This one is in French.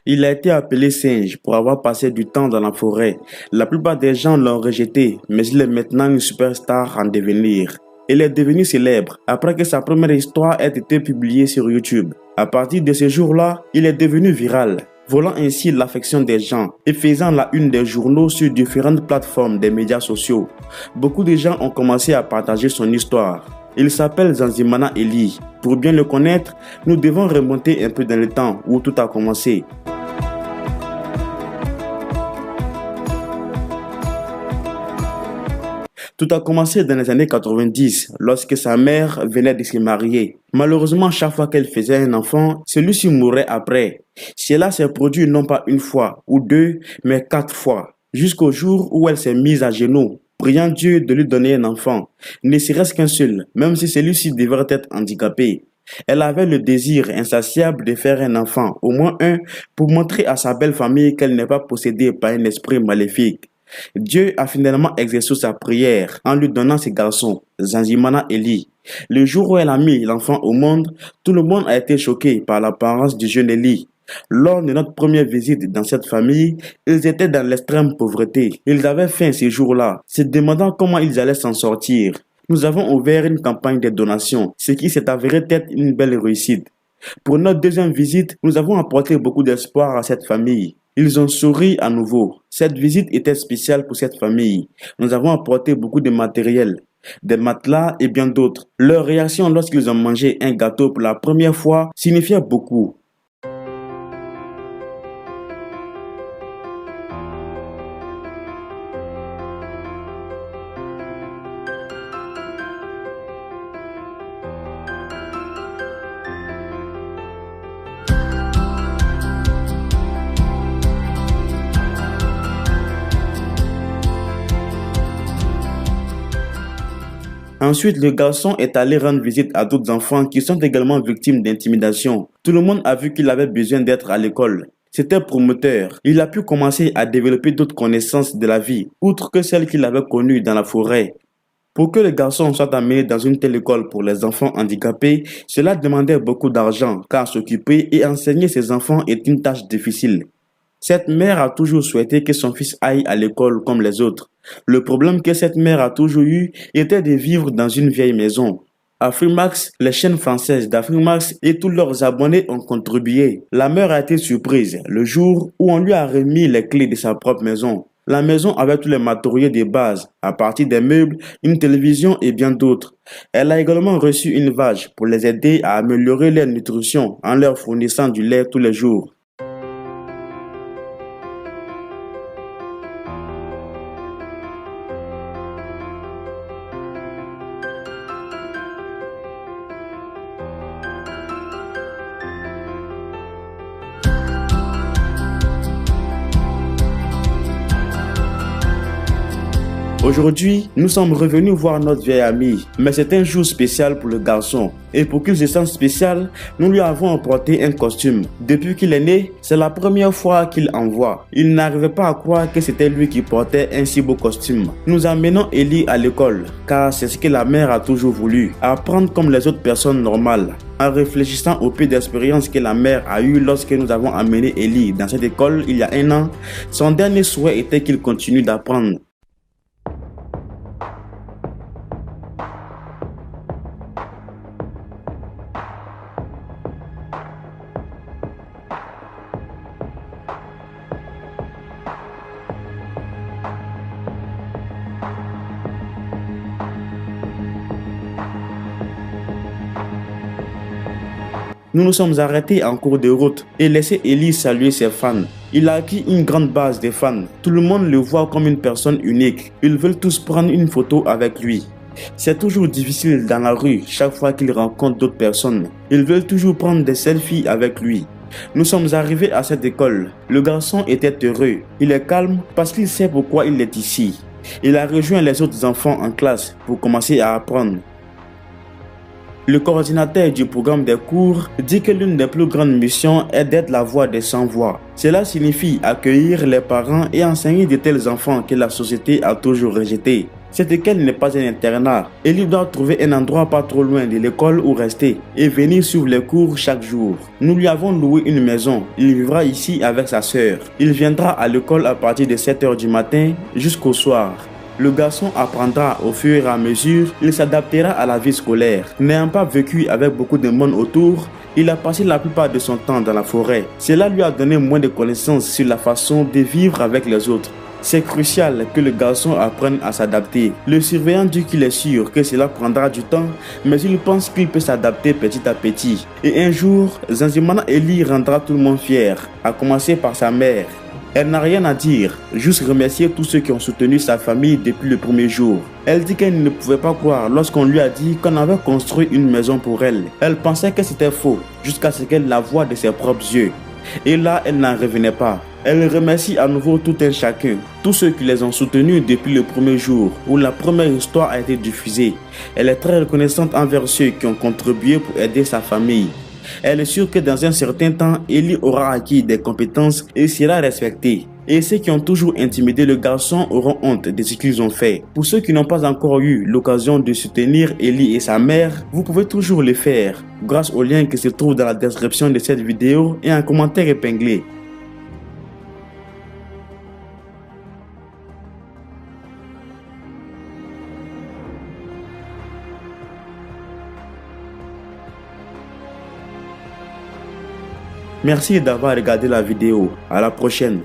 Il a été appelé singe pour avoir passé du temps dans la forêt. La plupart des gens l'ont rejeté, mais il est maintenant une superstar en devenir. Il est devenu célèbre après que sa première histoire ait été publiée sur YouTube. À partir de ce jour-là, il est devenu viral, volant ainsi l'affection des gens et faisant la une des journaux sur différentes plateformes des médias sociaux. Beaucoup de gens ont commencé à partager son histoire. Il s'appelle Zanzimana Eli. Pour bien le connaître, nous devons remonter un peu dans le temps où tout a commencé. Tout a commencé dans les années 90, lorsque sa mère venait de se marier. Malheureusement, chaque fois qu'elle faisait un enfant, celui-ci mourait après. Cela s'est produit non pas une fois ou deux, mais 4 fois, jusqu'au jour où elle s'est mise à genoux, priant Dieu de lui donner un enfant, ne serait-ce qu'un seul, même si celui-ci devrait être handicapé. Elle avait le désir insatiable de faire un enfant, au moins un, pour montrer à sa belle famille qu'elle n'est pas possédée par un esprit maléfique. Dieu a finalement exaucé sa prière en lui donnant ce garçon, Zanzimana Eli. Le jour où elle a mis l'enfant au monde, tout le monde a été choqué par l'apparence du jeune Eli. Lors de notre première visite dans cette famille, ils étaient dans l'extrême pauvreté. Ils avaient faim ces jours-là, se demandant comment ils allaient s'en sortir. Nous avons ouvert une campagne de donation, ce qui s'est avéré être une belle réussite. Pour notre deuxième visite, nous avons apporté beaucoup d'espoir à cette famille. Ils ont souri à nouveau. Cette visite était spéciale pour cette famille. Nous avons apporté beaucoup de matériel, des matelas et bien d'autres. Leur réaction lorsqu'ils ont mangé un gâteau pour la première fois signifiait beaucoup. Ensuite, le garçon est allé rendre visite à d'autres enfants qui sont également victimes d'intimidation. Tout le monde a vu qu'il avait besoin d'être à l'école. C'était prometteur. Il a pu commencer à développer d'autres connaissances de la vie, outre que celles qu'il avait connues dans la forêt. Pour que le garçon soit amené dans une telle école pour les enfants handicapés, cela demandait beaucoup d'argent, car s'occuper et enseigner ses enfants est une tâche difficile. Cette mère a toujours souhaité que son fils aille à l'école comme les autres. Le problème que cette mère a toujours eu était de vivre dans une vieille maison. Afrimax, les chaînes françaises d'Afrimax et tous leurs abonnés ont contribué. La mère a été surprise le jour où on lui a remis les clés de sa propre maison. La maison avait tous les matériaux de base, à partir des meubles, une télévision et bien d'autres. Elle a également reçu une vache pour les aider à améliorer leur nutrition en leur fournissant du lait tous les jours. Aujourd'hui, nous sommes revenus voir notre vieil ami, mais c'est un jour spécial pour le garçon. Et pour qu'il se sente spécial, nous lui avons apporté un costume. Depuis qu'il est né, c'est la première fois qu'il en voit. Il n'arrivait pas à croire que c'était lui qui portait un si beau costume. Nous amenons Eli à l'école, car c'est ce que la mère a toujours voulu, apprendre comme les autres personnes normales. En réfléchissant au peu d'expérience que la mère a eu lorsque nous avons amené Eli dans cette école il y a 1 an, son dernier souhait était qu'il continue d'apprendre. Nous nous sommes arrêtés en cours de route et laissé Eli saluer ses fans. Il a acquis une grande base de fans. Tout le monde le voit comme une personne unique. Ils veulent tous prendre une photo avec lui. C'est toujours difficile dans la rue chaque fois qu'il rencontre d'autres personnes. Ils veulent toujours prendre des selfies avec lui. Nous sommes arrivés à cette école. Le garçon était heureux. Il est calme parce qu'il sait pourquoi il est ici. Il a rejoint les autres enfants en classe pour commencer à apprendre. Le coordinateur du programme des cours dit que l'une des plus grandes missions est d'être la voix des sans-voix. Cela signifie accueillir les parents et enseigner de tels enfants que la société a toujours rejetés. Cette école n'est pas un internat. Ellie doit trouver un endroit pas trop loin de l'école où rester et venir suivre les cours chaque jour. Nous lui avons loué une maison. Il vivra ici avec sa sœur. Il viendra à l'école à partir de 7 h du matin jusqu'au soir. Le garçon apprendra au fur et à mesure, il s'adaptera à la vie scolaire. N'ayant pas vécu avec beaucoup de monde autour, il a passé la plupart de son temps dans la forêt. Cela lui a donné moins de connaissances sur la façon de vivre avec les autres. C'est crucial que le garçon apprenne à s'adapter. Le surveillant dit qu'il est sûr que cela prendra du temps, mais il pense qu'il peut s'adapter petit à petit. Et un jour, Zanzimana Ellie rendra tout le monde fier, à commencer par sa mère. Elle n'a rien à dire, juste remercier tous ceux qui ont soutenu sa famille depuis le premier jour. Elle dit qu'elle ne pouvait pas croire lorsqu'on lui a dit qu'on avait construit une maison pour elle. Elle pensait que c'était faux, jusqu'à ce qu'elle la voie de ses propres yeux. Et là, elle n'en revenait pas. Elle remercie à nouveau tout un chacun, tous ceux qui les ont soutenus depuis le premier jour où la première histoire a été diffusée. Elle est très reconnaissante envers ceux qui ont contribué pour aider sa famille. Elle est sûre que dans un certain temps, Ellie aura acquis des compétences et sera respectée. Et ceux qui ont toujours intimidé le garçon auront honte de ce qu'ils ont fait. Pour ceux qui n'ont pas encore eu l'occasion de soutenir Ellie et sa mère, vous pouvez toujours le faire grâce au lien qui se trouve dans la description de cette vidéo et un commentaire épinglé. Merci d'avoir regardé la vidéo. À la prochaine.